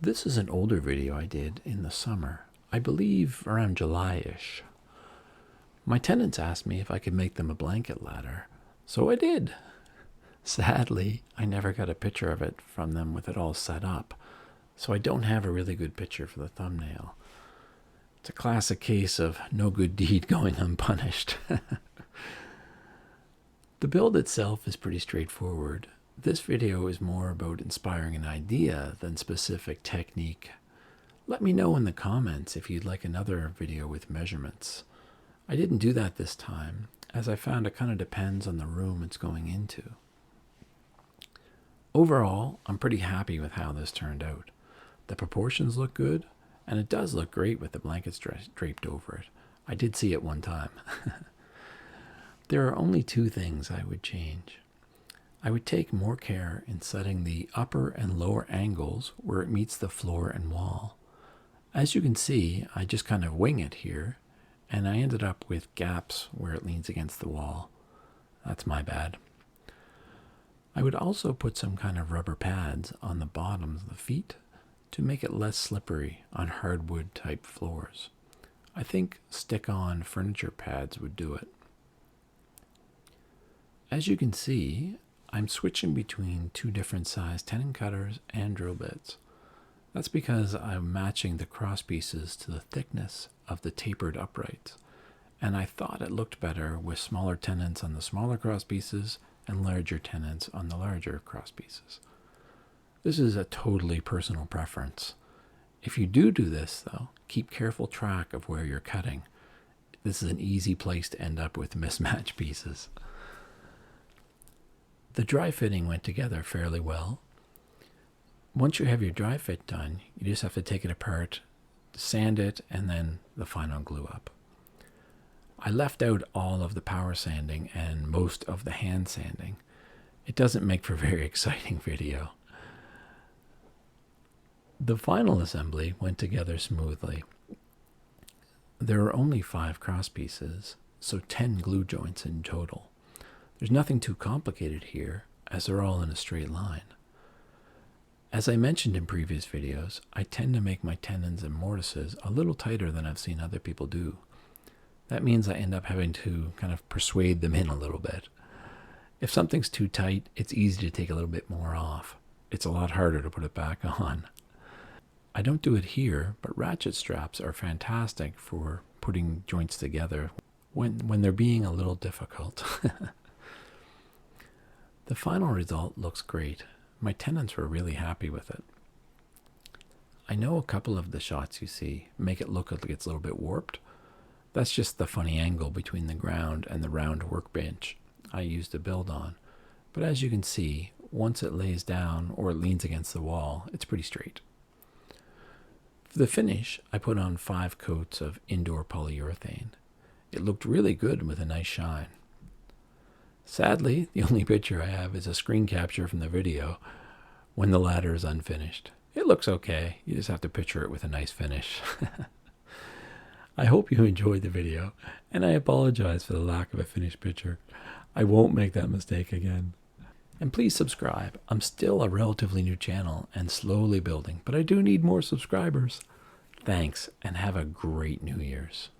This is an older video I did in the summer, I believe around July-ish. My tenants asked me if I could make them a blanket ladder, so I did. Sadly, I never got a picture of it from them with it all set up, so I don't have a really good picture for the thumbnail. It's a classic case of no good deed going unpunished. The build itself is pretty straightforward. This video is more about inspiring an idea than specific technique. Let me know in the comments if you'd like another video with measurements. I didn't do that this time, as I found it kind of depends on the room it's going into. Overall, I'm pretty happy with how this turned out. The proportions look good, and it does look great with the blankets draped over it. I did see it one time. There are only two things I would change. I would take more care in setting the upper and lower angles where it meets the floor and wall. As you can see, I just kind of wing it here, and I ended up with gaps where it leans against the wall. That's my bad. I would also put some kind of rubber pads on the bottoms of the feet to make it less slippery on hardwood type floors. I think stick-on furniture pads would do it. As you can see, I'm switching between two different size tenon cutters and drill bits. That's because I'm matching the cross pieces to the thickness of the tapered uprights, and I thought it looked better with smaller tenons on the smaller cross pieces and larger tenons on the larger cross pieces. This is a totally personal preference. If you do this, though, keep careful track of where you're cutting. This is an easy place to end up with mismatched pieces. The dry fitting went together fairly well. Once you have your dry fit done, you just have to take it apart, sand it, and then the final glue up. I left out all of the power sanding and most of the hand sanding. It doesn't make for a very exciting video. The final assembly went together smoothly. There are only 5 cross pieces, so 10 glue joints in total. There's nothing too complicated here, as they're all in a straight line. As I mentioned in previous videos, I tend to make my tenons and mortises a little tighter than I've seen other people do. That means I end up having to kind of persuade them in a little bit. If something's too tight, it's easy to take a little bit more off. It's a lot harder to put it back on. I don't do it here, but ratchet straps are fantastic for putting joints together when they're being a little difficult. The final result looks great. My tenants were really happy with it. I know a couple of the shots you see make it look like it's a little bit warped. That's just the funny angle between the ground and the round workbench I used to build on. But as you can see, once it lays down or it leans against the wall, it's pretty straight. For the finish, I put on 5 coats of indoor polyurethane. It looked really good with a nice shine. Sadly, the only picture I have is a screen capture from the video when the ladder is unfinished. It looks okay, you just have to picture it with a nice finish. I hope you enjoyed the video, and I apologize for the lack of a finished picture. I won't make that mistake again. And please subscribe. I'm still a relatively new channel and slowly building, but I do need more subscribers. Thanks, and have a great New Year's.